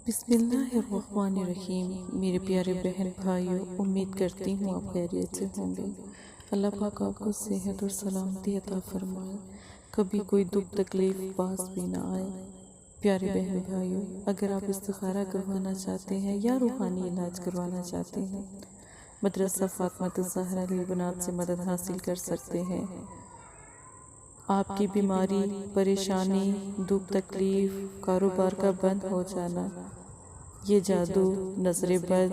بسم اللہ الرحمن الرحیم۔ میرے پیارے بہن بھائیوں، امید کرتی ہوں آپ خیریت سے ہوں گے۔ اللہ پاک آپ کو صحت اور سلامتی عطا فرمائے، کبھی کوئی دکھ تکلیف پاس بھی نہ آئے۔ پیارے بہن بھائیوں، اگر آپ استخارہ کروانا چاہتے ہیں یا روحانی علاج کروانا چاہتے ہیں، مدرسہ فاطمہ الزہرا للبنات سے مدد حاصل کر سکتے ہیں۔ آپ کی بیماری، پریشانی، دکھ تکلیف، کاروبار کا بند ہو جانا، یہ جادو، نظر بد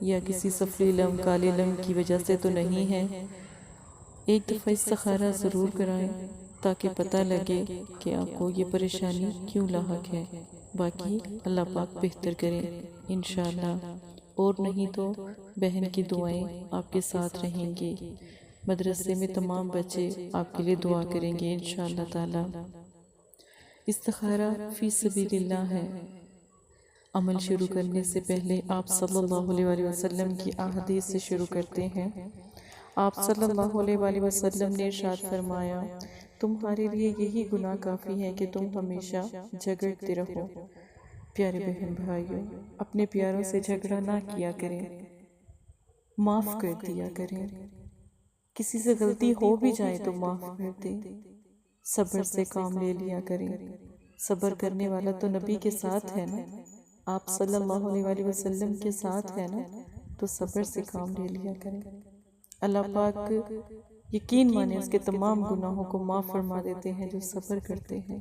یا کسی سفلی لم، کالے لم کی وجہ سے تو نہیں ہے۔ ایک دفعہ استخارہ ضرور کرائیں تاکہ پتہ لگے کہ آپ کو یہ پریشانی کیوں لاحق ہے۔ باقی اللہ پاک بہتر کریں انشاءاللہ، اور نہیں تو بہن کی دعائیں آپ کے ساتھ رہیں گی۔ مدرسے میں تمام بچے آپ کے لیے دعا کریں گے انشاءاللہ تعالی۔ استخارہ فی سبیل اللہ ہے۔ عمل شروع کرنے سے پہلے آپ صلی اللہ علیہ وسلم کی احادیث سے شروع کرتے ہیں۔ آپ صلی اللہ علیہ وسلم نے ارشاد فرمایا، تمہارے لیے یہی گناہ کافی ہے کہ تم ہمیشہ جھگڑتے رہو۔ پیارے بہن بھائیوں، اپنے پیاروں سے جھگڑا نہ کیا کریں، معاف کر دیا کریں۔ کسی سے غلطی ہو بھی جائے تو معاف کر دیں۔ صبر سے کام لے لیا کریں۔ صبر کرنے والا تو نبی کے ساتھ ہے نا، آپ صلی اللہ علیہ وسلم کے ساتھ ہے نا، تو صبر سے کام لے لیا کریں۔ اللہ پاک یقین مانے اس کے تمام گناہوں کو معاف فرما دیتے ہیں جو صبر کرتے ہیں۔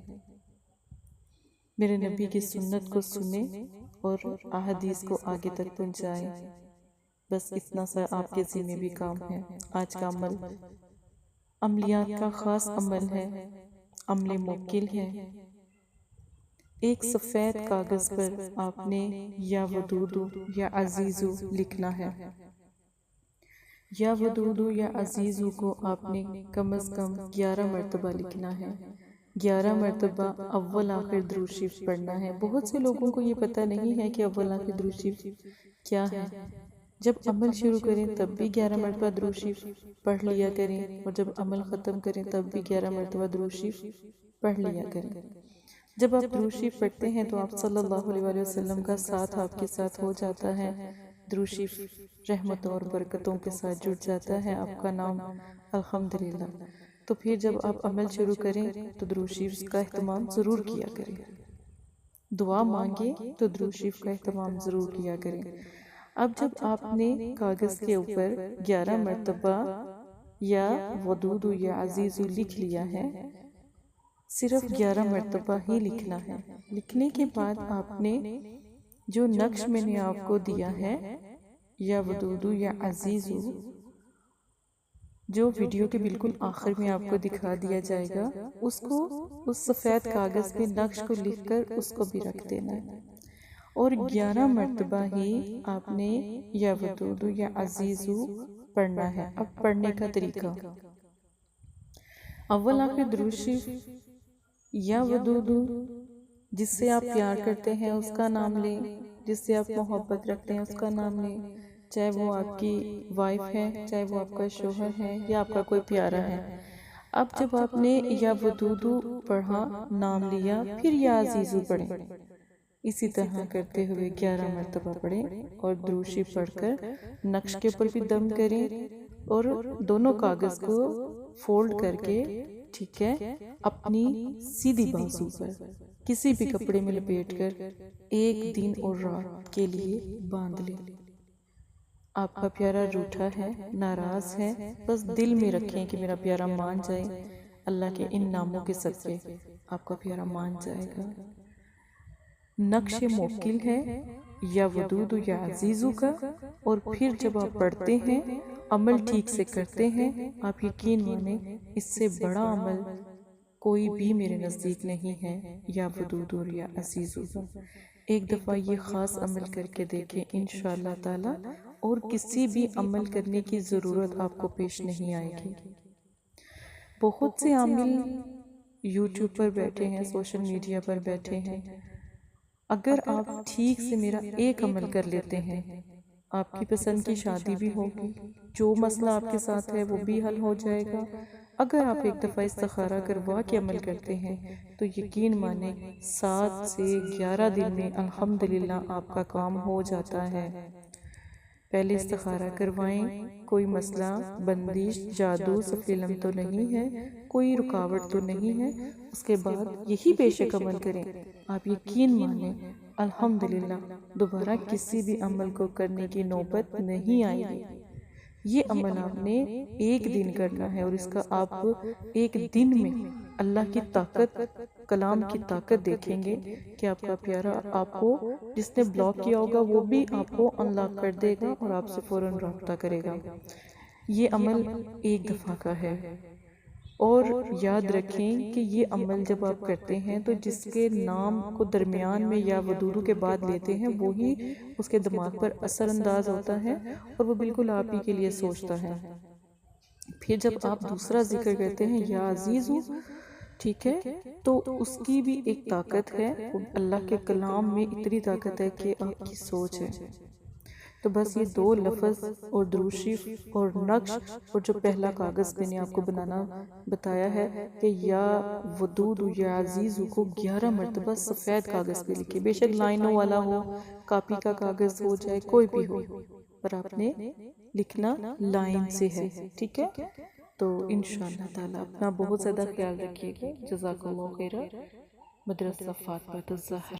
میرے نبی کی سنت کو سنیں اور احادیث کو آگے تک پہنچائیں۔ بس اتنا سا آپ کے ذمہ بھی کام ہے۔ آج کا عمل عملیات کا خاص عمل ہے، عمل موکل ہے۔ ایک سفید کاغذ پر آپ نے یا ودودو یا عزیزو لکھنا ہے۔ یا ودودو یا عزیزو کو آپ نے کم از کم 11 مرتبہ لکھنا ہے۔ 11 مرتبہ اول آخر درود شریف پڑھنا ہے۔ بہت سے لوگوں کو یہ پتہ نہیں ہے کہ اول آخر درود شریف کیا ہے۔ جب عمل شروع کریں تب بھی 11 مرتبہ درود شریف پڑھ لیا کریں، اور جب عمل ختم کریں تب بھی 11 مرتبہ درود شریف پڑھ لیا کریں۔ جب آپ درود شریف پڑھتے ہیں تو آپ صلی اللہ علیہ وسلم کا ساتھ آپ کے ساتھ ہو جاتا ہے۔ درود شریف رحمتوں اور برکتوں کے ساتھ جڑ جاتا ہے آپ کا نام، الحمدللہ۔ تو پھر جب آپ عمل شروع کریں تو درود شریف کا اہتمام ضرور کیا کریں۔ دعا مانگے تو درود شریف کا اہتمام ضرور کیا کریں۔ اب جب آپ نے کاغذ کے اوپر 11 مرتبہ یا ودودو یا عزیزو لکھ لیا ہے، صرف 11 مرتبہ ہی لکھنا ہے۔ لکھنے کے بعد آپ نے جو نقش میں نے آپ کو دیا ہے، یا ودودو یا عزیزو، جو ویڈیو کے بالکل آخر میں آپ کو دکھا دیا جائے گا، اس کو اس سفید کاغذ پہ نقش کو لکھ کر اس کو بھی رکھ دینا ہے، اور 11 مرتبہ ہی آپ نے یا ودودو یا عزیزو پڑھنا ہے۔ اب پڑھنے کا طریقہ، اول آخر درود شریف یا ودودو، جس سے آپ پیار کرتے ہیں اس کا نام لیں، جس سے آپ محبت رکھتے ہیں اس کا نام لیں، چاہے وہ آپ کی وائف ہے، چاہے وہ آپ کا شوہر ہے یا آپ کا کوئی پیارا ہے۔ اب جب آپ نے یا ودودو پڑھا، نام لیا، پھر یا عزیزو پڑھیں۔ اسی طرح کرتے ہوئے 11 مرتبہ پڑھیں، اور درود شریف پڑھ کر نقش کے اوپر بھی دم کریں، اور دونوں کاغذ کو فولڈ کر کے، ٹھیک ہے، اپنی سیدھی بازو پر کسی بھی کپڑے میں لپیٹ کر 1 دن اور رات کے لیے باندھ لیں۔ آپ کا پیارا روٹھا ہے، ناراض ہے، بس دل میں رکھیں کہ میرا پیارا مان جائے۔ اللہ کے ان ناموں کے صدقے آپ کا پیارا مان جائے گا۔ نقش موکل ہے یا ودودو یا عزیزو کا، اور پھر جب آپ پڑھتے ہیں، عمل ٹھیک سے کرتے ہیں، آپ یقین مانیں اس سے بڑا عمل کوئی بھی میرے نزدیک نہیں ہے، یا ودودو یا عزیزو کا۔ ایک دفعہ یہ خاص عمل کر کے دیکھیں انشاءاللہ تعالی، اور کسی بھی عمل کرنے کی ضرورت آپ کو پیش نہیں آئے گی۔ بہت سے عامل یوٹیوب پر بیٹھے ہیں، سوشل میڈیا پر بیٹھے ہیں۔ اگر آپ ٹھیک سے میرا ایک عمل کر لیتے ہیں، آپ کی پسند کی شادی بھی ہوگی، جو مسئلہ آپ کے ساتھ ہے وہ بھی حل ہو جائے گا، اگر آپ ایک دفعہ استخارہ کروا کے عمل کرتے ہیں تو یقین مانیں 7 سے 11 دن میں الحمدللہ آپ کا کام ہو جاتا ہے۔ پہلے استخارہ کروائیں، کوئی مسئلہ، بندش، جادو، سفلی علم تو نہیں ہے، کوئی رکاوٹ تو نہیں ہے، اس کے بعد یہی بے شک عمل کریں۔ آپ یقین مانیں الحمدللہ دوبارہ کسی بھی عمل کو کرنے کی نوبت نہیں آئے گی۔ یہ عمل آپ نے ایک دن کرنا ہے اور اس کا آپ ایک دن میں اللہ کی طاقت، کلام کی طاقت دیکھیں گے کہ آپ کا پیارا آپ کو جس نے بلاک کیا ہوگا وہ بھی آپ کو انلاک کر دے گا اور آپ سے فوراً رابطہ کرے گا۔ یہ عمل ایک دفعہ کا ہے اور یاد رکھیں کہ یہ عمل جب آپ کرتے ہیں تو جس کے نام کو درمیان میں یا ودودو کے بعد لیتے ہیں وہی اس کے دماغ پر اثر انداز ہوتا ہے اور وہ بالکل آپ ہی کے لیے سوچتا ہے۔ پھر جب آپ دوسرا ذکر کرتے ہیں یا عزیزو، ٹھیک ہے، تو اس کی بھی ایک طاقت ہے، اللہ کے کلام میں اتنی طاقت ہے کہ آپ کی سوچ ہے۔ تو بس یہ 2 لفظ اور درود شریف اور نقش اور جو پہلا کاغذ میں نے آپ کو بنانا بتایا ہے کہ یا ودود یا عزیز کو 11 مرتبہ سفید کاغذ پہ لکھے، بے شک لائنوں والا ہو، کاپی کا کاغذ ہو جائے، کوئی بھی ہو، پر آپ نے لکھنا لائن سے ہے، ٹھیک ہے؟ تو انشاءاللہ تعالیٰ اپنا بہت زیادہ خیال رکھیے گا۔ جزاک اللہ خیرہ۔ مدرسہ فاطمہ الزہرا۔